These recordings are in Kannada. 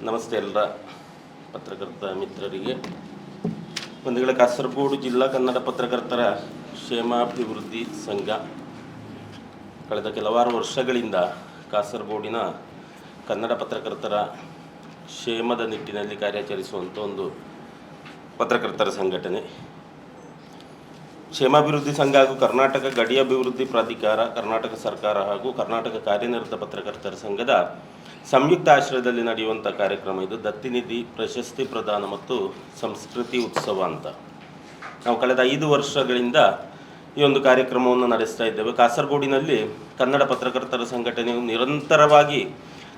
ನಮಸ್ತೆ ಎಲ್ಲ ಪತ್ರಕರ್ತ ಮಿತ್ರರಿಗೆ. ಬಂಧುಗಳ ಕಾಸರಗೋಡು ಜಿಲ್ಲಾ ಕನ್ನಡ ಪತ್ರಕರ್ತರ ಕ್ಷೇಮಾಭಿವೃದ್ಧಿ ಸಂಘ ಕಳೆದ ಕೆಲವಾರು ವರ್ಷಗಳಿಂದ ಕಾಸರಗೋಡಿನ ಕನ್ನಡ ಪತ್ರಕರ್ತರ ಕ್ಷೇಮದ ನಿಟ್ಟಿನಲ್ಲಿ ಕಾರ್ಯಾಚರಿಸುವಂಥ ಒಂದು ಪತ್ರಕರ್ತರ ಸಂಘಟನೆ. ಕ್ಷೇಮಾಭಿವೃದ್ಧಿ ಸಂಘ ಹಾಗೂ ಕರ್ನಾಟಕ ಗಡಿ ಅಭಿವೃದ್ಧಿ ಪ್ರಾಧಿಕಾರ, ಕರ್ನಾಟಕ ಸರ್ಕಾರ ಹಾಗೂ ಕರ್ನಾಟಕ ಕಾರ್ಯನಿರತ ಪತ್ರಕರ್ತರ ಸಂಘದ ಸಂಯುಕ್ತ ಆಶ್ರಯದಲ್ಲಿ ನಡೆಯುವಂಥ ಕಾರ್ಯಕ್ರಮ ಇದು. ದತ್ತಿನಿಧಿ ಪ್ರಶಸ್ತಿ ಪ್ರದಾನ ಮತ್ತು ಸಂಸ್ಕೃತಿ ಉತ್ಸವ ಅಂತ ನಾವು ಕಳೆದ 5 ವರ್ಷಗಳಿಂದ ಈ ಒಂದು ಕಾರ್ಯಕ್ರಮವನ್ನು ನಡೆಸ್ತಾ ಇದ್ದೇವೆ. ಕಾಸರಗೋಡಿನಲ್ಲಿ ಕನ್ನಡ ಪತ್ರಕರ್ತರ ಸಂಘಟನೆಯು ನಿರಂತರವಾಗಿ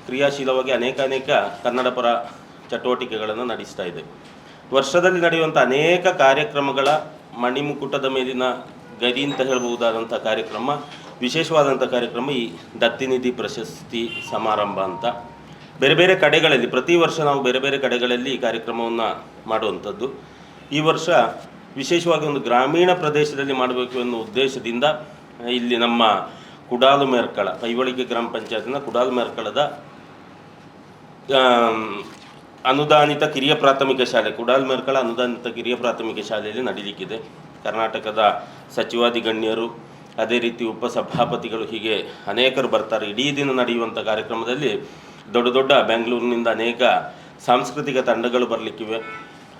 ಕ್ರಿಯಾಶೀಲವಾಗಿ ಅನೇಕ ಕನ್ನಡ ಪರ ಚಟುವಟಿಕೆಗಳನ್ನು ನಡೆಸ್ತಾ ಇದೆ. ವರ್ಷದಲ್ಲಿ ನಡೆಯುವಂಥ ಅನೇಕ ಕಾರ್ಯಕ್ರಮಗಳ ಮಣಿಮುಕುಟದ ಮೇಲಿನ ಗರಿ ಅಂತ ಹೇಳ್ಬಹುದಾದಂಥ ಕಾರ್ಯಕ್ರಮ, ವಿಶೇಷವಾದಂಥ ಕಾರ್ಯಕ್ರಮ ಈ ದತ್ತಿನಿಧಿ ಪ್ರಶಸ್ತಿ ಸಮಾರಂಭ ಅಂತ. ಬೇರೆ ಬೇರೆ ಕಡೆಗಳಲ್ಲಿ ಪ್ರತಿ ವರ್ಷ ನಾವು ಬೇರೆ ಬೇರೆ ಕಡೆಗಳಲ್ಲಿ ಈ ಕಾರ್ಯಕ್ರಮವನ್ನು ಮಾಡುವಂಥದ್ದು. ಈ ವರ್ಷ ವಿಶೇಷವಾಗಿ ಒಂದು ಗ್ರಾಮೀಣ ಪ್ರದೇಶದಲ್ಲಿ ಮಾಡಬೇಕು ಎನ್ನುವ ಉದ್ದೇಶದಿಂದ ಇಲ್ಲಿ ನಮ್ಮ ಕುಡಾಲು ಮೇರ್ಕಳ ಪೈವಳಿಕೆ ಗ್ರಾಮ ಪಂಚಾಯತ್ನ ಕುಡಾಲು ಮೇರ್ಕಳದ ಅನುದಾನಿತ ಕಿರಿಯ ಪ್ರಾಥಮಿಕ ಶಾಲೆ, ಕುಡಾಲ್ ಮೇರ್ಕಳ ಅನುದಾನಿತ ಕಿರಿಯ ಪ್ರಾಥಮಿಕ ಶಾಲೆಯಲ್ಲಿ ನಡೀಲಿಕ್ಕಿದೆ. ಕರ್ನಾಟಕದ ಸಚಿವಾದಿ ಗಣ್ಯರು, ಅದೇ ರೀತಿ ಉಪಸಭಾಪತಿಗಳು, ಹೀಗೆ ಅನೇಕರು ಬರ್ತಾರೆ. ಇಡೀ ದಿನ ನಡೆಯುವಂಥ ಕಾರ್ಯಕ್ರಮದಲ್ಲಿ ದೊಡ್ಡ ಬೆಂಗಳೂರಿನಿಂದ ಅನೇಕ ಸಾಂಸ್ಕೃತಿಕ ತಂಡಗಳು ಬರಲಿಕ್ಕಿವೆ,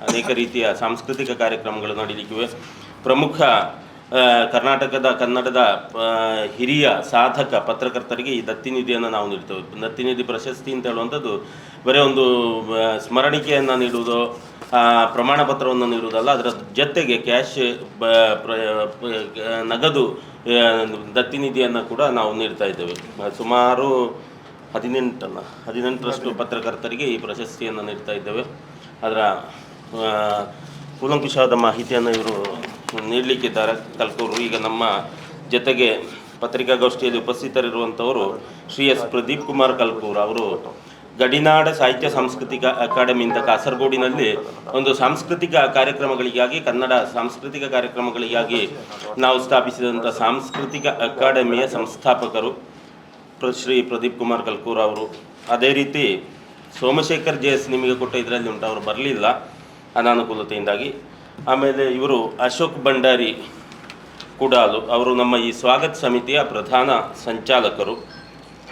ಅನೇಕ ರೀತಿಯ ಸಾಂಸ್ಕೃತಿಕ ಕಾರ್ಯಕ್ರಮಗಳು ನಡೀಲಿಕ್ಕಿವೆ. ಪ್ರಮುಖ ಕರ್ನಾಟಕದ ಕನ್ನಡದ ಹಿರಿಯ ಸಾಧಕ ಪತ್ರಕರ್ತರಿಗೆ ಈ ದತ್ತಿನಿಧಿಯನ್ನು ನಾವು ನೀಡ್ತೇವೆ. ದತ್ತಿನಿಧಿ ಪ್ರಶಸ್ತಿ ಅಂತ ಹೇಳುವಂಥದ್ದು ಬರೀ ಒಂದು ಸ್ಮರಣಿಕೆಯನ್ನು ನೀಡುವುದು, ಪ್ರಮಾಣ ಪತ್ರವನ್ನು ನೀಡುವುದಲ್ಲ, ಅದರ ಜೊತೆಗೆ ಕ್ಯಾಶ್ ನಗದು ದತ್ತಿನಿಧಿಯನ್ನು ಕೂಡ ನಾವು ನೀಡ್ತಾ ಇದ್ದೇವೆ. ಸುಮಾರು 18ರಷ್ಟು ಪತ್ರಕರ್ತರಿಗೆ ಈ ಪ್ರಶಸ್ತಿಯನ್ನು ನೀಡ್ತಾ ಇದ್ದೇವೆ. ಅದರ ಕೂಲಂಕುಷವಾದ ಮಾಹಿತಿಯನ್ನು ಇವರು ನೀಡಲಿಕ್ಕಿದ್ದಾರೆ ಕಲ್ಕೂರು. ಈಗ ನಮ್ಮ ಜೊತೆಗೆ ಪತ್ರಿಕಾಗೋಷ್ಠಿಯಲ್ಲಿ ಉಪಸ್ಥಿತರಿರುವಂಥವರು ಶ್ರೀ ಎಸ್ ಪ್ರದೀಪ್ ಕುಮಾರ್ ಕಲ್ಕೂರ್. ಅವರು ಗಡಿನಾಡ ಸಾಹಿತ್ಯ ಸಾಂಸ್ಕೃತಿಕ ಅಕಾಡೆಮಿಯಿಂದ ಕಾಸರಗೋಡಿನಲ್ಲಿ ಒಂದು ಸಾಂಸ್ಕೃತಿಕ ಕಾರ್ಯಕ್ರಮಗಳಿಗಾಗಿ, ಕನ್ನಡ ಸಾಂಸ್ಕೃತಿಕ ಕಾರ್ಯಕ್ರಮಗಳಿಗಾಗಿ ನಾವು ಸ್ಥಾಪಿಸಿದಂಥ ಸಾಂಸ್ಕೃತಿಕ ಅಕಾಡೆಮಿಯ ಸಂಸ್ಥಾಪಕರು ಶ್ರೀ ಪ್ರದೀಪ್ ಕುಮಾರ್ ಕಲ್ಕೂರ್ ಅವರು. ಅದೇ ರೀತಿ ಸೋಮಶೇಖರ್ JS ನಿಮಗೆ ಕೊಟ್ಟ ಇದರಲ್ಲಿ ಉಂಟು, ಅವರು ಬರಲಿಲ್ಲ ಅನಾನುಕೂಲತೆಯಿಂದಾಗಿ. ಆಮೇಲೆ ಇವರು ಅಶೋಕ್ ಭಂಡಾರಿ ಕುಡಾಲು, ಅವರು ನಮ್ಮ ಈ ಸ್ವಾಗತ ಸಮಿತಿಯ ಪ್ರಧಾನ ಸಂಚಾಲಕರು.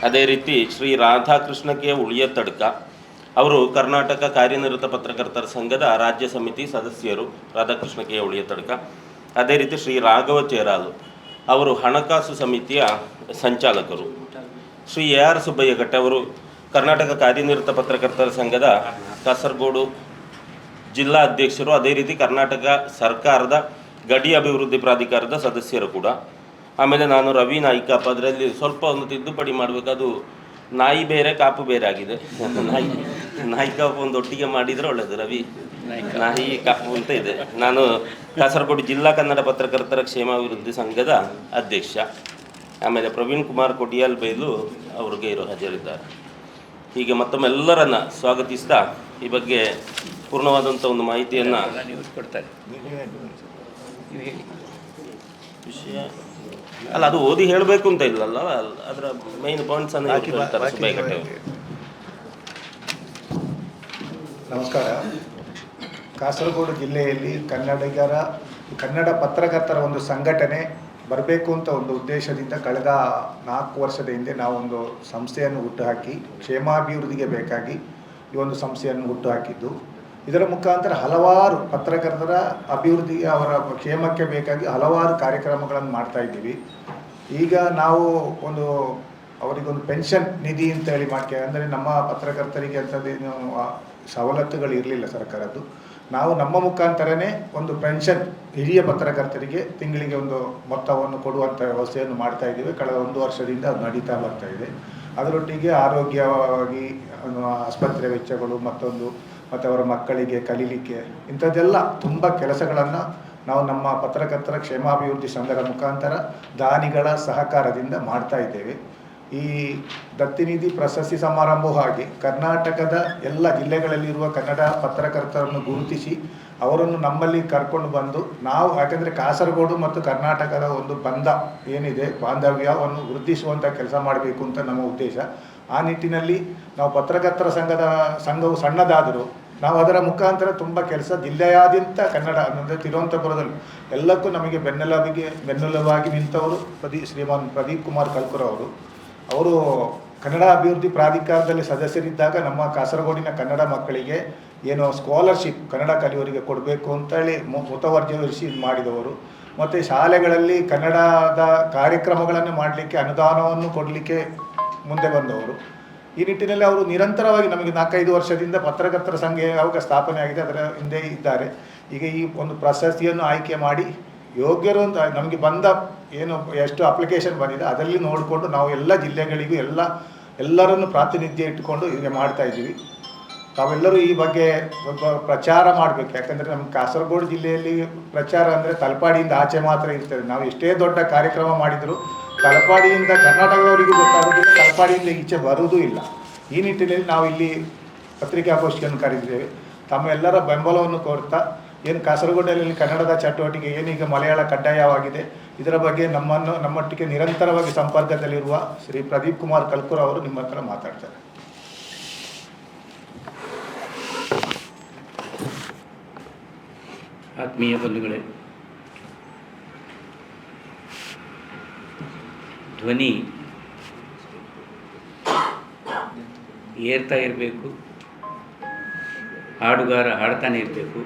ಅದೇ ರೀತಿ ಶ್ರೀ ರಾಧಾಕೃಷ್ಣ ಕೆ ಉಳಿಯತಡ್ಕ, ಅವರು ಕರ್ನಾಟಕ ಕಾರ್ಯನಿರತ ಪತ್ರಕರ್ತರ ಸಂಘದ ರಾಜ್ಯ ಸಮಿತಿ ಸದಸ್ಯರು, ರಾಧಾಕೃಷ್ಣ ಕೆ ಉಳಿಯತಡ್ಕ. ಅದೇ ರೀತಿ ಶ್ರೀ ರಾಘವ ಚೇರಾಲು, ಅವರು ಹಣಕಾಸು ಸಮಿತಿಯ ಸಂಚಾಲಕರು. ಶ್ರೀ AR ಸುಬ್ಬಯ್ಯಗಟ್ಟೆ, ಅವರು ಕರ್ನಾಟಕ ಕಾರ್ಯನಿರತ ಪತ್ರಕರ್ತರ ಸಂಘದ ಕಾಸರಗೋಡು ಜಿಲ್ಲಾ ಅಧ್ಯಕ್ಷರು, ಅದೇ ರೀತಿ ಕರ್ನಾಟಕ ಸರ್ಕಾರದ ಗಡಿ ಅಭಿವೃದ್ಧಿ ಪ್ರಾಧಿಕಾರದ ಸದಸ್ಯರು ಕೂಡ. ಆಮೇಲೆ ನಾನು ರವಿ ನಾಯ್ಕಪ್ಪ, ಅದರಲ್ಲಿ ಸ್ವಲ್ಪ ಒಂದು ತಿದ್ದುಪಡಿ ಮಾಡಬೇಕು, ನಾಯಿ ಬೇರೆ ಕಾಪು ಬೇರೆ ಆಗಿದೆ. ನಾಯ್ಕಪ್ಪ ಒಂದು ಒಟ್ಟಿಗೆ ಮಾಡಿದರೆ ಒಳ್ಳೆಯದು, ರವಿ ನಾಯಿ ಕಾಪು ಅಂತ ಇದೆ. ನಾನು ಕಾಸರಗೋಡು ಜಿಲ್ಲಾ ಕನ್ನಡ ಪತ್ರಕರ್ತರ ಕ್ಷೇಮಾಭಿವೃದ್ಧಿ ಸಂಘದ ಅಧ್ಯಕ್ಷ. ಆಮೇಲೆ ಪ್ರವೀಣ್ ಕುಮಾರ್ ಕೊಡಿಯಾಲ್ ಬೈಲು ಅವ್ರಿಗೆ ಹಾಜರಿದ್ದಾರೆ. ಹೀಗೆ ಮತ್ತೊಮ್ಮೆ ಎಲ್ಲರನ್ನ ಸ್ವಾಗತಿಸ್ತಾ ಈ ಬಗ್ಗೆ ಪೂರ್ಣವಾದಂಥ ಒಂದು ಮಾಹಿತಿಯನ್ನು ಕೊಡ್ತಾರೆ. ವಿಷಯ ಅಲ್ಲ, ಅದು ಓದಿ ಹೇಳಬೇಕು ಅಂತ ಇಲ್ಲಲ್ಲ, ಅದರ ಮೈನ್ ಪಾಯಿಂಟ್ಸ್ ಅನ್ನು ಹೇಳ್ತಾರೆ ಸುಬ್ಬಯ್ಯಗಟ್ಟೆ ಅವರು. ನಮಸ್ಕಾರ. ಕಾಸರಗೋಡು ಜಿಲ್ಲೆಯಲ್ಲಿ ಕನ್ನಡ ಪತ್ರಕರ್ತರ ಒಂದು ಸಂಘಟನೆ ಬರಬೇಕು ಅಂತ ಒಂದು ಉದ್ದೇಶದಿಂದ ಕಳೆದ 4 ವರ್ಷದ ಹಿಂದೆ ನಾವೊಂದು ಸಂಸ್ಥೆಯನ್ನು ಹುಟ್ಟುಹಾಕಿ ಕ್ಷೇಮಾಭಿವೃದ್ಧಿಗೆ ಬೇಕಾಗಿ ಈ ಒಂದು ಸಂಸ್ಥೆಯನ್ನು ಹುಟ್ಟುಹಾಕಿದ್ದು. ಇದರ ಮುಖಾಂತರ ಹಲವಾರು ಪತ್ರಕರ್ತರ ಅಭಿವೃದ್ಧಿ, ಅವರ ಕ್ಷೇಮಕ್ಕೆ ಬೇಕಾಗಿ ಹಲವಾರು ಕಾರ್ಯಕ್ರಮಗಳನ್ನು ಮಾಡ್ತಾ ಇದ್ದೀವಿ. ಈಗ ನಾವು ಅವರಿಗೊಂದು ಪೆನ್ಷನ್ ನಿಧಿ ಅಂತೇಳಿ ಅಂದರೆ ನಮ್ಮ ಪತ್ರಕರ್ತರಿಗೆ ಅಂಥದ್ದೇನು ಸವಲತ್ತುಗಳು ಇರಲಿಲ್ಲ ಸರ್ಕಾರದ್ದು. ನಾವು ನಮ್ಮ ಮುಖಾಂತರನೇ ಒಂದು ಪೆನ್ಷನ್ ಹಿರಿಯ ಪತ್ರಕರ್ತರಿಗೆ ತಿಂಗಳಿಗೆ ಒಂದು ಮೊತ್ತವನ್ನು ಕೊಡುವಂಥ ವ್ಯವಸ್ಥೆಯನ್ನು ಮಾಡ್ತಾ ಇದ್ದೀವಿ. ಕಳೆದ 1 ವರ್ಷದಿಂದ ಅದು ನಡೀತಾ ಬರ್ತಾ ಇದೆ. ಅದರೊಟ್ಟಿಗೆ ಆರೋಗ್ಯವಾಗಿ ಆಸ್ಪತ್ರೆ ವೆಚ್ಚಗಳು ಮತ್ತು ಅವರ ಮಕ್ಕಳಿಗೆ ಕಲೀಲಿಕ್ಕೆ ಇಂಥದ್ದೆಲ್ಲ ತುಂಬ ಕೆಲಸಗಳನ್ನು ನಾವು ನಮ್ಮ ಪತ್ರಕರ್ತರ ಕ್ಷೇಮಾಭಿವೃದ್ಧಿ ಸಂಘದ ಮುಖಾಂತರ ದಾನಿಗಳ ಸಹಕಾರದಿಂದ ಮಾಡ್ತಾ ಇದ್ದೇವೆ. ಈ ದತ್ತಿನಿಧಿ ಪ್ರಶಸ್ತಿ ಸಮಾರಂಭವೂ ಹಾಗೆ ಕರ್ನಾಟಕದ ಎಲ್ಲ ಜಿಲ್ಲೆಗಳಲ್ಲಿರುವ ಕನ್ನಡ ಪತ್ರಕರ್ತರನ್ನು ಗುರುತಿಸಿ ಅವರನ್ನು ನಮ್ಮಲ್ಲಿ ಕರ್ಕೊಂಡು ಬಂದು ನಾವು, ಯಾಕೆಂದರೆ ಕಾಸರಗೋಡು ಮತ್ತು ಕರ್ನಾಟಕದ ಒಂದು ಬಾಂಧವ್ಯವನ್ನು ವೃದ್ಧಿಸುವಂಥ ಕೆಲಸ ಮಾಡಬೇಕು ಅಂತ ನಮ್ಮ ಉದ್ದೇಶ. ಆ ನಿಟ್ಟಿನಲ್ಲಿ ನಾವು ಪತ್ರಕರ್ತರ ಸಂಘವು ಸಣ್ಣದಾದರೂ ನಾವು ಅದರ ಮುಖಾಂತರ ತುಂಬ ಕೆಲಸ ಜಿಲ್ಲೆಯಾದ್ಯಂತ ಕನ್ನಡ ಅಂದರೆ ತಿರುವನಂತಪುರದಲ್ಲಿ ಎಲ್ಲಕ್ಕೂ ನಮಗೆ ಬೆನ್ನೆಲುಬಾಗಿ ನಿಂತವರು ಶ್ರೀಮಾನ್ ಪ್ರದೀಪ್ ಕುಮಾರ್ ಕಲ್ಕೂರ್ ಅವರು ಕನ್ನಡ ಅಭಿವೃದ್ಧಿ ಪ್ರಾಧಿಕಾರದಲ್ಲಿ ಸದಸ್ಯರಿದ್ದಾಗ ನಮ್ಮ ಕಾಸರಗೋಡಿನ ಕನ್ನಡ ಮಕ್ಕಳಿಗೆ ಏನು ಸ್ಕಾಲರ್ಶಿಪ್ ಕನ್ನಡ ಕಲಿಯೋರಿಗೆ ಕೊಡಬೇಕು ಅಂತೇಳಿ ಮುತುವರ್ಜಿವಹಿಸಿ ಮಾಡಿದವರು. ಮತ್ತು ಶಾಲೆಗಳಲ್ಲಿ ಕನ್ನಡದ ಕಾರ್ಯಕ್ರಮಗಳನ್ನು ಮಾಡಲಿಕ್ಕೆ ಅನುದಾನವನ್ನು ಕೊಡಲಿಕ್ಕೆ ಮುಂದೆ ಬಂದವರು. ಈ ನಿಟ್ಟಿನಲ್ಲಿ ಅವರು ನಿರಂತರವಾಗಿ ನಮಗೆ 4-5 ವರ್ಷದಿಂದ ಪತ್ರಕರ್ತರ ಸಂಘ ಯಾವಾಗ ಸ್ಥಾಪನೆ ಆಗಿದೆ ಅದರ ಹಿಂದೆ ಇದ್ದಾರೆ. ಈಗ ಈ ಒಂದು ಪ್ರಶಸ್ತಿಯನ್ನು ಆಯ್ಕೆ ಮಾಡಿ ಯೋಗ್ಯರು ಅಂತ ನಮಗೆ ಬಂದ ಏನು ಎಷ್ಟು ಅಪ್ಲಿಕೇಶನ್ ಬಂದಿದೆ ಅದರಲ್ಲಿ ನೋಡಿಕೊಂಡು ನಾವು ಎಲ್ಲ ಜಿಲ್ಲೆಗಳಿಗೂ ಎಲ್ಲರನ್ನು ಪ್ರಾತಿನಿಧ್ಯ ಇಟ್ಟುಕೊಂಡು ಈಗ ಮಾಡ್ತಾ ಇದ್ದೀವಿ. ತಾವೆಲ್ಲರೂ ಈ ಬಗ್ಗೆ ಸ್ವಲ್ಪ ಪ್ರಚಾರ ಮಾಡಬೇಕು. ಯಾಕಂದರೆ ನಮ್ಮ ಕಾಸರಗೋಡು ಜಿಲ್ಲೆಯಲ್ಲಿ ಪ್ರಚಾರ ಅಂದರೆ ತಲಪಾಡಿಯಿಂದ ಆಚೆ ಮಾತ್ರ ಇರ್ತದೆ. ನಾವು ಎಷ್ಟೇ ದೊಡ್ಡ ಕಾರ್ಯಕ್ರಮ ಮಾಡಿದರೂ ತಲಪಾಡಿಯಿಂದ ಕರ್ನಾಟಕದವರಿಗೂ ಗೊತ್ತಾಗೋದಿಲ್ಲ, ತಲಪಾಡಿಯಿಂದ ಈಚೆ ಬರುವುದೂ ಇಲ್ಲ. ಈ ನಿಟ್ಟಿನಲ್ಲಿ ನಾವು ಇಲ್ಲಿ ಪತ್ರಿಕಾಗೋಷ್ಠಿಯನ್ನು ಕರೆದಿದ್ದೇವೆ. ತಮ್ಮೆಲ್ಲರ ಬೆಂಬಲವನ್ನು ಕೋರ್ತಾ ಏನು ಕಾಸರಗೋಡಿನಲ್ಲಿ ಕನ್ನಡದ ಚಟುವಟಿಕೆ ಏನೀಗ ಮಲಯಾಳ ಕಡ್ಡಾಯವಾಗಿದೆ ಇದರ ಬಗ್ಗೆ ನಮ್ಮೊಟ್ಟಿಗೆ ನಿರಂತರವಾಗಿ ಸಂಪರ್ಕದಲ್ಲಿರುವ ಶ್ರೀ ಪ್ರದೀಪ್ ಕುಮಾರ್ ಕಲ್ಕೂರ್ ಅವರು ನಿಮ್ಮ ಹತ್ರ ಮಾತಾಡ್ತಾರೆ. ಆತ್ಮೀಯ ಬಂಧುಗಳೇ, ಧ್ವನಿ ಏರ್ತಾ ಇರಬೇಕು, ಹಾಡುಗಾರ ಹಾಡ್ತಾನೆ ಇರಬೇಕು,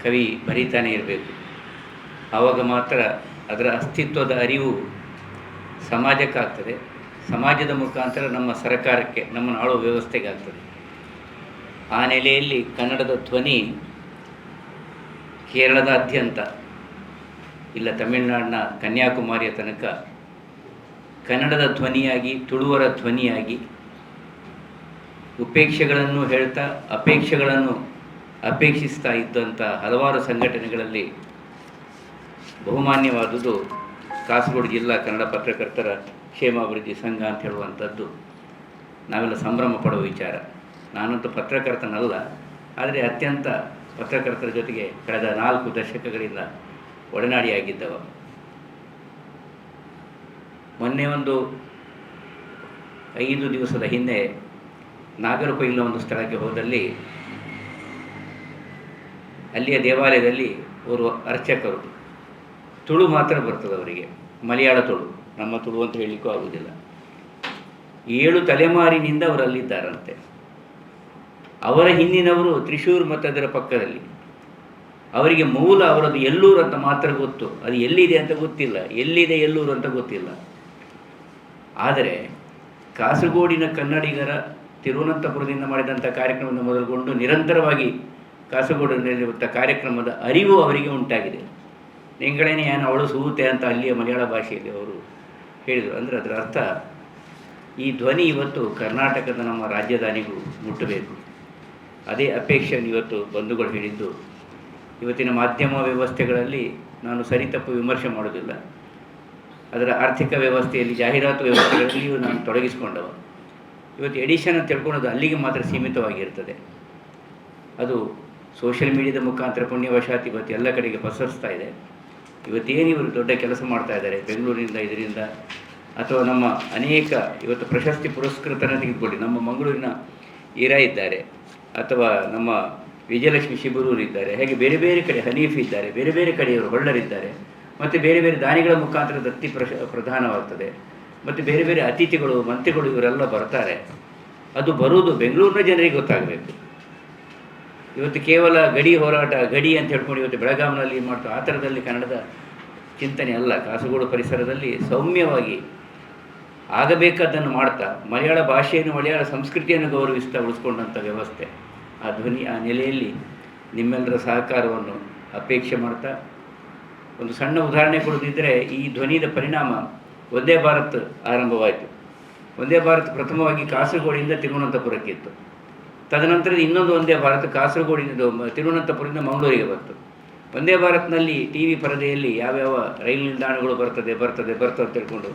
ಕವಿ ಬರೀತಾನೆ ಇರಬೇಕು. ಆವಾಗ ಮಾತ್ರ ಅದರ ಅಸ್ತಿತ್ವದ ಅರಿವು ಸಮಾಜಕ್ಕಾಗ್ತದೆ, ಸಮಾಜದ ಮುಖಾಂತರ ನಮ್ಮ ಸರ್ಕಾರಕ್ಕೆ, ನಮ್ಮನ್ನು ಆಳುವ ವ್ಯವಸ್ಥೆಗೆ ಆಗ್ತದೆ. ಆ ನೆಲೆಯಲ್ಲಿ ಕನ್ನಡದ ಧ್ವನಿ ಕೇರಳದಾದ್ಯಂತ ಇಲ್ಲ ತಮಿಳುನಾಡಿನ ಕನ್ಯಾಕುಮಾರಿಯ ತನಕ ಕನ್ನಡದ ಧ್ವನಿಯಾಗಿ, ತುಳುವರ ಧ್ವನಿಯಾಗಿ ಉಪೇಕ್ಷೆಗಳನ್ನು ಹೇಳ್ತಾ ಅಪೇಕ್ಷೆಗಳನ್ನು ಅಪೇಕ್ಷಿಸ್ತಾ ಇದ್ದಂಥ ಹಲವಾರು ಸಂಘಟನೆಗಳಲ್ಲಿ ಬಹುಮಾನ್ಯವಾದುದು ಕಾಸರಗೋಡು ಜಿಲ್ಲಾ ಕನ್ನಡ ಪತ್ರಕರ್ತರ ಕ್ಷೇಮಾಭಿವೃದ್ಧಿ ಸಂಘ ಅಂತ ಹೇಳುವಂಥದ್ದು ನಾವೆಲ್ಲ ಸಂಭ್ರಮ ಪಡುವ ವಿಚಾರ. ನಾನಂತೂ ಪತ್ರಕರ್ತನಲ್ಲ, ಆದರೆ ಅತ್ಯಂತ ಪತ್ರಕರ್ತರ ಜೊತೆಗೆ ಕಳೆದ 4 ದಶಕಗಳಿಂದ ಒಡನಾಡಿಯಾಗಿದ್ದವ. ಮೊನ್ನೆ ಒಂದು 5 ದಿವಸದ ಹಿಂದೆ ನಾಗರಕೊಯಿಲಿನ ಒಂದು ಸ್ಥಳಕ್ಕೆ ಹೋದಲ್ಲಿ ಅಲ್ಲಿಯ ದೇವಾಲಯದಲ್ಲಿ ಅವರು ಅರ್ಚಕರು ತುಳು ಮಾತ್ರ ಬರ್ತದೆ ಅವರಿಗೆ, ಮಲಯಾಳ ತುಳು, ನಮ್ಮ ತುಳು ಅಂತ ಹೇಳಲಿಕ್ಕೂ ಆಗುವುದಿಲ್ಲ. 7 ತಲೆಮಾರಿನಿಂದ ಅವರು ಅಲ್ಲಿದ್ದಾರಂತೆ. ಅವರ ಹಿಂದಿನವರು ತ್ರಿಶೂರ್ ಮತ್ತು ಅದರ ಪಕ್ಕದಲ್ಲಿ. ಅವರಿಗೆ ಮೂಲ ಅವರದ್ದು ಎಲ್ಲೂರು ಅಂತ ಮಾತ್ರ ಗೊತ್ತು, ಅದು ಎಲ್ಲಿದೆ ಅಂತ ಗೊತ್ತಿಲ್ಲ, ಎಲ್ಲಿದೆ ಎಲ್ಲೂರು ಅಂತ ಗೊತ್ತಿಲ್ಲ. ಆದರೆ ಕಾಸರಗೋಡಿನ ಕನ್ನಡಿಗರ ತಿರುವನಂತಪುರದಿಂದ ಮಾಡಿದಂಥ ಕಾರ್ಯಕ್ರಮವನ್ನು ಮೊದಲುಗೊಂಡು ನಿರಂತರವಾಗಿ ಕಾಸರಗೋಡಿನಲ್ಲಿರುವಂಥ ಕಾರ್ಯಕ್ರಮದ ಅರಿವು ಅವರಿಗೆ ಉಂಟಾಗಿದೆ. ನಿಂಗಳೇನೆ ಏನು ಅವಳು ಸೂತೆ ಅಂತ ಅಲ್ಲಿಯ ಮಲಯಾಳ ಭಾಷೆಯಲ್ಲಿ ಅವರು ಹೇಳಿದರು. ಅಂದರೆ ಅದರ ಅರ್ಥ ಈ ಧ್ವನಿ ಇವತ್ತು ಕರ್ನಾಟಕದ ನಮ್ಮ ರಾಜಧಾನಿಗೂ ಮುಟ್ಟಬೇಕು. ಅದೇ ಅಪೇಕ್ಷೆಯನ್ನು ಇವತ್ತು ಬಂಧುಗಳು ಹೇಳಿದ್ದು. ಇವತ್ತಿನ ಮಾಧ್ಯಮ ವ್ಯವಸ್ಥೆಗಳಲ್ಲಿ ನಾನು ಸರಿತಪ್ಪು ವಿಮರ್ಶೆ ಮಾಡೋದಿಲ್ಲ. ಅದರ ಆರ್ಥಿಕ ವ್ಯವಸ್ಥೆಯಲ್ಲಿ, ಜಾಹೀರಾತು ವ್ಯವಸ್ಥೆಗಳಲ್ಲಿಯೂ ನಾನು ತೊಡಗಿಸಿಕೊಂಡವ. ಇವತ್ತು ಎಡಿಷನ್ ಅಂತ ತಿಳ್ಕೊಳ್ಳೋದು ಅಲ್ಲಿಗೆ ಮಾತ್ರ ಸೀಮಿತವಾಗಿರ್ತದೆ. ಅದು ಸೋಷಿಯಲ್ ಮೀಡಿಯಾದ ಮುಖಾಂತರ ಪುಣ್ಯವಶಾತ್ ಇವತ್ತು ಎಲ್ಲ ಕಡೆಗೆ ಪಸರಿಸ್ತಾ ಇದೆ. ಇವತ್ತೇನು ಇವರು ದೊಡ್ಡ ಕೆಲಸ ಮಾಡ್ತಾ ಇದ್ದಾರೆ ಬೆಂಗಳೂರಿನಿಂದ, ಇದರಿಂದ, ಅಥವಾ ನಮ್ಮ ಅನೇಕ ಇವತ್ತು ಪ್ರಶಸ್ತಿ ಪುರಸ್ಕೃತನ ತೆಗೆದುಕೊಳ್ಳಿ, ನಮ್ಮ ಮಂಗಳೂರಿನ ಈರಾ ಇದ್ದಾರೆ, ಅಥವಾ ನಮ್ಮ ವಿಜಯಲಕ್ಷ್ಮಿ ಶಿಬರೂರು ಇದ್ದಾರೆ, ಹಾಗೆ ಬೇರೆ ಬೇರೆ ಕಡೆ ಹನೀಫ್ ಇದ್ದಾರೆ, ಬೇರೆ ಬೇರೆ ಕಡೆಯವರು ಹೊಳ್ಳರಿದ್ದಾರೆ, ಮತ್ತು ಬೇರೆ ಬೇರೆ ದಾನಿಗಳ ಮುಖಾಂತರ ದತ್ತಿ ಪ್ರಧಾನವಾಗ್ತದೆ, ಮತ್ತು ಬೇರೆ ಬೇರೆ ಅತಿಥಿಗಳು, ಮಂತ್ರಿಗಳು ಇವರೆಲ್ಲ ಬರ್ತಾರೆ. ಅದು ಬರುವುದು ಬೆಂಗಳೂರಿನ ಜನರಿಗೆ ಗೊತ್ತಾಗಬೇಕು. ಇವತ್ತು ಕೇವಲ ಗಡಿ ಹೋರಾಟ, ಗಡಿ ಅಂತ ಹೇಳ್ಕೊಂಡು ಇವತ್ತು ಬೆಳಗಾವಿನಲ್ಲಿ ಮಾಡ್ತಾ ಆ ಥರದಲ್ಲಿ ಕನ್ನಡದ ಚಿಂತನೆ ಅಲ್ಲ. ಕಾಸರಗೋಡು ಪರಿಸರದಲ್ಲಿ ಸೌಮ್ಯವಾಗಿ ಆಗಬೇಕಾದ್ದನ್ನು ಮಾಡ್ತಾ ಮಲಯಾಳ ಭಾಷೆಯನ್ನು, ಮಲಯಾಳ ಸಂಸ್ಕೃತಿಯನ್ನು ಗೌರವಿಸ್ತಾ ಉಳಿಸ್ಕೊಂಡಂಥ ವ್ಯವಸ್ಥೆ, ಆ ಧ್ವನಿ, ಆ ನೆಲೆಯಲ್ಲಿ ನಿಮ್ಮೆಲ್ಲರ ಸಹಕಾರವನ್ನು ಅಪೇಕ್ಷೆ ಮಾಡ್ತಾ ಒಂದು ಸಣ್ಣ ಉದಾಹರಣೆ ಕೊಡೋದಿದ್ದರೆ, ಈ ಧ್ವನಿದ ಪರಿಣಾಮ ವಂದೇ ಭಾರತ್ ಆರಂಭವಾಯಿತು. ವಂದೇ ಭಾರತ್ ಪ್ರಥಮವಾಗಿ ಕಾಸರಗೋಡಿಂದ ತಿರುವನಂತಪುರಕ್ಕಿತ್ತು. ತದನಂತರದ ಇನ್ನೊಂದು ವಂದೇ ಭಾರತ್ ಕಾಸರಗೋಡಿನ ತಿರುವನಂತಪುರದಿಂದ ಮಂಗಳೂರಿಗೆ ಬಂತು. ವಂದೇ ಭಾರತ್ನಲ್ಲಿ ಟಿ ವಿ ಪರದೆಯಲ್ಲಿ ಯಾವ್ಯಾವ ರೈಲು ನಿಲ್ದಾಣಗಳು ಬರ್ತದೆ ಅಂತ ತಿಳ್ಕೊಂಡು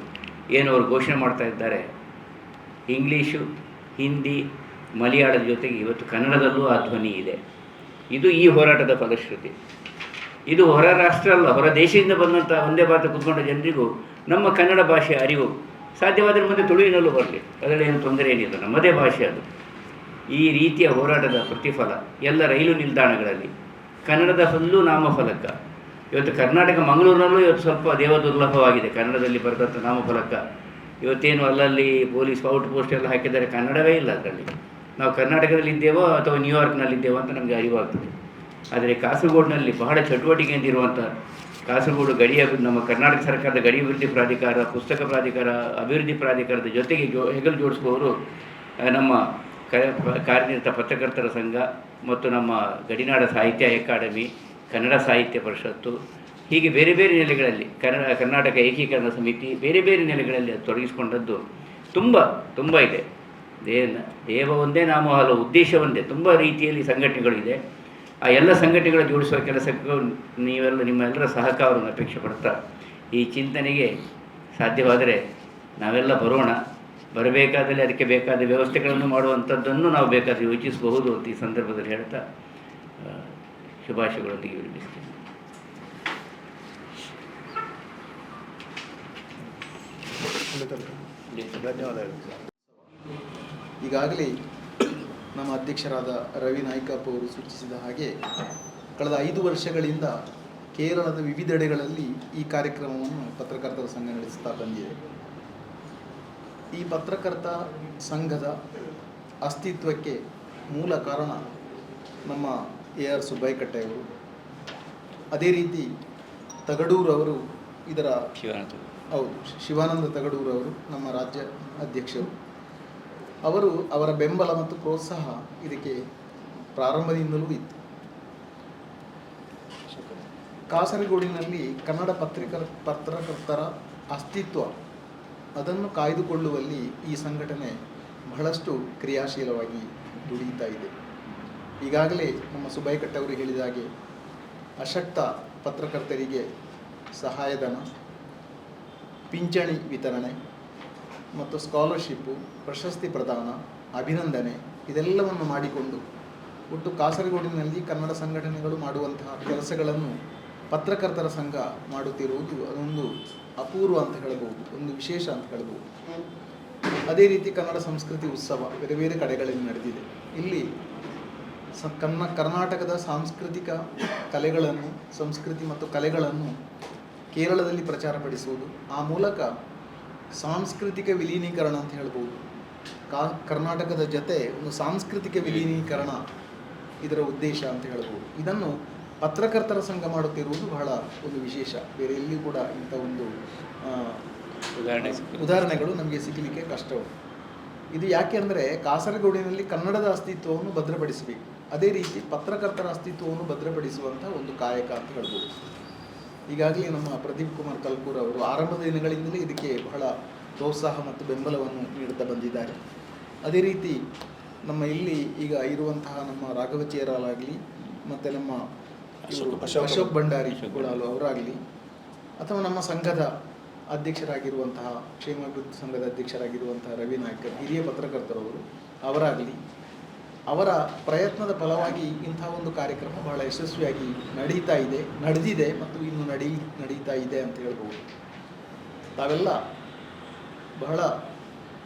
ಏನು ಅವರು ಘೋಷಣೆ ಮಾಡ್ತಾ ಇದ್ದಾರೆ. ಇಂಗ್ಲೀಷು, ಹಿಂದಿ, ಮಲಯಾಳದ ಜೊತೆಗೆ ಇವತ್ತು ಕನ್ನಡದಲ್ಲೂ ಆ ಧ್ವನಿ ಇದೆ. ಇದು ಈ ಹೋರಾಟದ ಫಲಶ್ರುತಿ. ಇದು ಹೊರ ರಾಷ್ಟ್ರ ಅಲ್ಲ, ಹೊರ ದೇಶದಿಂದ ಬಂದಂಥ ವಂದೇ ಭಾರತ ಕೂತ್ಕೊಂಡ ಜನರಿಗೂ ನಮ್ಮ ಕನ್ನಡ ಭಾಷೆಯ ಅರಿವು ಸಾಧ್ಯವಾದರೆ ಮುಂದೆ ತುಳುವಿನಲ್ಲೂ ಬರಲಿ, ಅದರಲ್ಲಿ ಏನು ತೊಂದರೆ ಏನಿಲ್ಲ, ನಮ್ಮದೇ ಭಾಷೆ ಅದು. ಈ ರೀತಿಯ ಹೋರಾಟದ ಪ್ರತಿಫಲ ಎಲ್ಲ ರೈಲು ನಿಲ್ದಾಣಗಳಲ್ಲಿ ಕನ್ನಡದ ಹಲ್ಲು ನಾಮಫಲಕ. ಇವತ್ತು ಕರ್ನಾಟಕ ಮಂಗಳೂರಿನಲ್ಲೂ ಇವತ್ತು ಸ್ವಲ್ಪ ದೇವದುರ್ಲಭವಾಗಿದೆ ಕನ್ನಡದಲ್ಲಿ ಬರೆದಂಥ ನಾಮಫಲಕ. ಇವತ್ತೇನು ಅಲ್ಲಲ್ಲಿ ಪೊಲೀಸ್ ಔಟ್ ಪೋಸ್ಟ್ ಎಲ್ಲ ಹಾಕಿದ್ದಾರೆ, ಕನ್ನಡವೇ ಇಲ್ಲ ಅದರಲ್ಲಿ. ನಾವು ಕರ್ನಾಟಕದಲ್ಲಿದ್ದೇವೋ ಅಥವಾ ನ್ಯೂಯಾರ್ಕ್ನಲ್ಲಿದ್ದೇವೋ ಅಂತ ನಮಗೆ ಅರಿವಾಗ್ತದೆ. ಆದರೆ ಕಾಸರಗೋಡಿನಲ್ಲಿ ಬಹಳ ಚಟುವಟಿಕೆಯಿಂದ ಇರುವಂಥ ಕಾಸರಗೋಡು ಗಡಿಯ ನಮ್ಮ ಕರ್ನಾಟಕ ಸರ್ಕಾರದ ಗಡಿ ಅಭಿವೃದ್ಧಿ ಪ್ರಾಧಿಕಾರ, ಪುಸ್ತಕ ಪ್ರಾಧಿಕಾರ, ಅಭಿವೃದ್ಧಿ ಪ್ರಾಧಿಕಾರದ ಜೊತೆಗೆ ಹೆಗಲು ಜೋಡಿಸುವವರು ನಮ್ಮ ಕಾರ್ಯನಿರತ ಪತ್ರಕರ್ತರ ಸಂಘ ಮತ್ತು ನಮ್ಮ ಗಡಿನಾಡ ಸಾಹಿತ್ಯ ಅಕಾಡೆಮಿ, ಕನ್ನಡ ಸಾಹಿತ್ಯ ಪರಿಷತ್ತು, ಹೀಗೆ ಬೇರೆ ಬೇರೆ ನೆಲೆಗಳಲ್ಲಿ ಕರ್ನಾಟಕ ಏಕೀಕರಣ ಸಮಿತಿ, ಬೇರೆ ಬೇರೆ ನೆಲೆಗಳಲ್ಲಿ ಅದು ತೊಡಗಿಸಿಕೊಂಡದ್ದು ತುಂಬ ಇದೆ. ದೇವ ಒಂದೇ ನಾಮ ಹಲವು ಉದ್ದೇಶ ಒಂದೇ, ತುಂಬ ರೀತಿಯಲ್ಲಿ ಸಂಘಟನೆಗಳಿದೆ. ಆ ಎಲ್ಲ ಸಂಘಟನೆಗಳ ಜೋಡಿಸುವ ಕೆಲಸಕ್ಕೂ ನಿಮ್ಮೆಲ್ಲರ ಸಹಕಾರವನ್ನು ಅಪೇಕ್ಷೆ ಪಡ್ತಾ ಈ ಚಿಂತನೆಗೆ ಸಾಧ್ಯವಾದರೆ ನಾವೆಲ್ಲ ಬರೋಣ. ಬರಬೇಕಾದಲ್ಲಿ ಅದಕ್ಕೆ ಬೇಕಾದ ವ್ಯವಸ್ಥೆಗಳನ್ನು ಮಾಡುವಂಥದ್ದನ್ನು ನಾವು ಬೇಕಾದರೆ ಯೋಚಿಸಬಹುದು ಅಂತ ಈ ಸಂದರ್ಭದಲ್ಲಿ ಹೇಳ್ತಾ ಶುಭಾಶಯಗಳೊಂದಿಗೆ ವಿರಮಿಸ್ತೇನೆ. ಧನ್ಯವಾದಗಳು. ಈಗಾಗಲೇ ನಮ್ಮ ಅಧ್ಯಕ್ಷರಾದ ರವಿ ನಾಯ್ಕಪ್ಪ ಅವರು ಸೂಚಿಸಿದ ಹಾಗೆ ಕಳೆದ 5 ವರ್ಷಗಳಿಂದ ಕೇರಳದ ವಿವಿಧೆಡೆಗಳಲ್ಲಿ ಈ ಕಾರ್ಯಕ್ರಮವನ್ನು ಪತ್ರಕರ್ತರ ಸಂಘ ನಡೆಸುತ್ತಾ ಬಂದಿದೆ. ಈ ಪತ್ರಕರ್ತ ಸಂಘದ ಅಸ್ತಿತ್ವಕ್ಕೆ ಮೂಲ ಕಾರಣ ನಮ್ಮ AR ಸುಬ್ಬಯ್ಯಕಟ್ಟೆಯವರು, ಅದೇ ರೀತಿ ತಗಡೂರವರು ಇದರ ಶಿವಾನಂದ ತಗಡೂರವರು ನಮ್ಮ ರಾಜ್ಯ ಅಧ್ಯಕ್ಷರು. ಅವರ ಬೆಂಬಲ ಮತ್ತು ಪ್ರೋತ್ಸಾಹ ಇದಕ್ಕೆ ಪ್ರಾರಂಭದಿಂದಲೂ ಇತ್ತು. ಕಾಸರಗೋಡಿನಲ್ಲಿ ಕನ್ನಡ ಪತ್ರಕರ್ತರ ಅಸ್ತಿತ್ವ ಅದನ್ನು ಕಾಯ್ದುಕೊಳ್ಳುವಲ್ಲಿ ಈ ಸಂಘಟನೆ ಬಹಳಷ್ಟು ಕ್ರಿಯಾಶೀಲವಾಗಿ ದುಡಿಯುತ್ತಾ ಇದೆ. ಈಗಾಗಲೇ ನಮ್ಮ ಸುಬ್ಬಯ್ಯಕಟ್ಟೆ ಅವರು ಹೇಳಿದ ಹಾಗೆ ಅಶಕ್ತ ಪತ್ರಕರ್ತರಿಗೆ ಸಹಾಯಧನ, ಪಿಂಚಣಿ ವಿತರಣೆ ಮತ್ತು ಸ್ಕಾಲರ್ಶಿಪ್ಪು, ಪ್ರಶಸ್ತಿ ಪ್ರದಾನ, ಅಭಿನಂದನೆ ಇದೆಲ್ಲವನ್ನು ಮಾಡಿಕೊಂಡು ಒಟ್ಟು ಕಾಸರಗೋಡಿನಲ್ಲಿ ಕನ್ನಡ ಸಂಘಟನೆಗಳು ಮಾಡುವಂತಹ ಕೆಲಸಗಳನ್ನು ಪತ್ರಕರ್ತರ ಸಂಘ ಮಾಡುತ್ತಿರುವುದು ಅದೊಂದು ಅಪೂರ್ವ ಅಂತ ಹೇಳಬಹುದು, ಒಂದು ವಿಶೇಷ ಅಂತ ಹೇಳಬಹುದು. ಅದೇ ರೀತಿ ಕನ್ನಡ ಸಂಸ್ಕೃತಿ ಉತ್ಸವ ಬೇರೆ ಬೇರೆ ಕಡೆಗಳಲ್ಲಿ ನಡೆದಿದೆ. ಇಲ್ಲಿ ಕರ್ನಾಟಕದ ಸಾಂಸ್ಕೃತಿಕ ಕಲೆಗಳನ್ನು, ಸಂಸ್ಕೃತಿ ಮತ್ತು ಕಲೆಗಳನ್ನು ಕೇರಳದಲ್ಲಿ ಪ್ರಚಾರಪಡಿಸುವುದು, ಆ ಮೂಲಕ ಸಾಂಸ್ಕೃತಿಕ ವಿಲೀನೀಕರಣ ಅಂತ ಹೇಳ್ಬೋದು. ಕರ್ನಾಟಕದ ಜೊತೆ ಒಂದು ಸಾಂಸ್ಕೃತಿಕ ವಿಲೀನೀಕರಣ ಇದರ ಉದ್ದೇಶ ಅಂತ ಹೇಳ್ಬೋದು. ಇದನ್ನು ಪತ್ರಕರ್ತರ ಸಂಘ ಮಾಡುತ್ತಿರುವುದು ಬಹಳ ಒಂದು ವಿಶೇಷ. ಬೇರೆ ಎಲ್ಲಿ ಕೂಡ ಇಂಥ ಒಂದು ಉದಾಹರಣೆಗಳು ನಮಗೆ ಸಿಗಲಿಕ್ಕೆ ಕಷ್ಟವು. ಇದು ಯಾಕೆ ಅಂದರೆ ಕಾಸರಗೋಡಿನಲ್ಲಿ ಕನ್ನಡದ ಅಸ್ತಿತ್ವವನ್ನು ಭದ್ರಪಡಿಸಬೇಕು, ಅದೇ ರೀತಿ ಪತ್ರಕರ್ತರ ಅಸ್ತಿತ್ವವನ್ನು ಭದ್ರಪಡಿಸುವಂಥ ಒಂದು ಕಾಯಕ ಅಂತ ಹೇಳ್ಬೋದು. ಈಗಾಗಲೇ ನಮ್ಮ ಪ್ರದೀಪ್ ಕುಮಾರ್ ಕಲ್ಕೂರ್ ಅವರು ಆರಂಭದ ದಿನಗಳಿಂದಲೇ ಇದಕ್ಕೆ ಬಹಳ ಪ್ರೋತ್ಸಾಹ ಮತ್ತು ಬೆಂಬಲವನ್ನು ನೀಡುತ್ತಾ ಬಂದಿದ್ದಾರೆ. ಅದೇ ರೀತಿ ನಮ್ಮ ಇಲ್ಲಿ ಈಗ ಇರುವಂತಹ ನಮ್ಮ ರಾಘವ ಚೇರಾಲಾಗಲಿ ಮತ್ತು ನಮ್ಮ ಅಶೋಕ್ ಭಂಡಾರಿ ಗುಳಾಲು ಅವರಾಗಲಿ, ಅಥವಾ ನಮ್ಮ ಸಂಘದ ಅಧ್ಯಕ್ಷರಾಗಿರುವಂತಹ ಕ್ಷೇಮಾಭಿವೃದ್ಧಿ ಸಂಘದ ಅಧ್ಯಕ್ಷರಾಗಿರುವಂತಹ ರವಿ ನಾಯ್ಕರ್, ಹಿರಿಯ ಪತ್ರಕರ್ತರವರು ಅವರಾಗಲಿ, ಅವರ ಪ್ರಯತ್ನದ ಫಲವಾಗಿ ಇಂಥ ಒಂದು ಕಾರ್ಯಕ್ರಮ ಬಹಳ ಯಶಸ್ವಿಯಾಗಿ ನಡೆದಿದೆ ಮತ್ತು ಇನ್ನು ನಡೀತಾ ಇದೆ ಅಂತ ಹೇಳ್ಬೋದು. ತಾವೆಲ್ಲ ಬಹಳ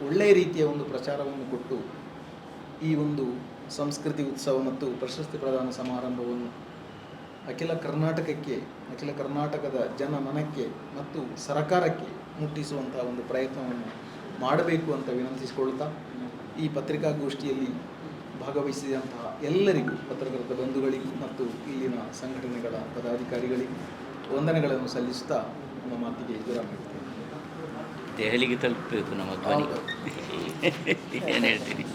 ಒಳ್ಳೆಯ ರೀತಿಯ ಒಂದು ಪ್ರಚಾರವನ್ನು ಕೊಟ್ಟು ಈ ಒಂದು ಸಂಸ್ಕೃತಿ ಉತ್ಸವ ಮತ್ತು ಪ್ರಶಸ್ತಿ ಪ್ರದಾನ ಸಮಾರಂಭವನ್ನು ಅಖಿಲ ಕರ್ನಾಟಕದ ಜನಮನಕ್ಕೆ ಮತ್ತು ಸರಕಾರಕ್ಕೆ ಮುಟ್ಟಿಸುವಂಥ ಒಂದು ಪ್ರಯತ್ನವನ್ನು ಮಾಡಬೇಕು ಅಂತ ವಿನಂತಿಸಿಕೊಳ್ತಾ, ಈ ಪತ್ರಿಕಾಗೋಷ್ಠಿಯಲ್ಲಿ ಭಾಗವಹಿಸಿದಂತಹ ಎಲ್ಲರಿಗೂ, ಪತ್ರಕರ್ತ ಬಂಧುಗಳಿಗೂ ಮತ್ತು ಇಲ್ಲಿನ ಸಂಘಟನೆಗಳ ಪದಾಧಿಕಾರಿಗಳಿಗೂ ವಂದನೆಗಳನ್ನು ಸಲ್ಲಿಸುತ್ತಾ ನಮ್ಮ ಮಾತಿಗೆ ವಿರಾಮ ನೀಡ್ತೇವೆ. ದೆಹಲಿಗೆ ತಲುಪಬೇಕು ನಮ್ಮ ಧ್ವನಿ. ಏನು ಹೇಳ್ತೀರಿ?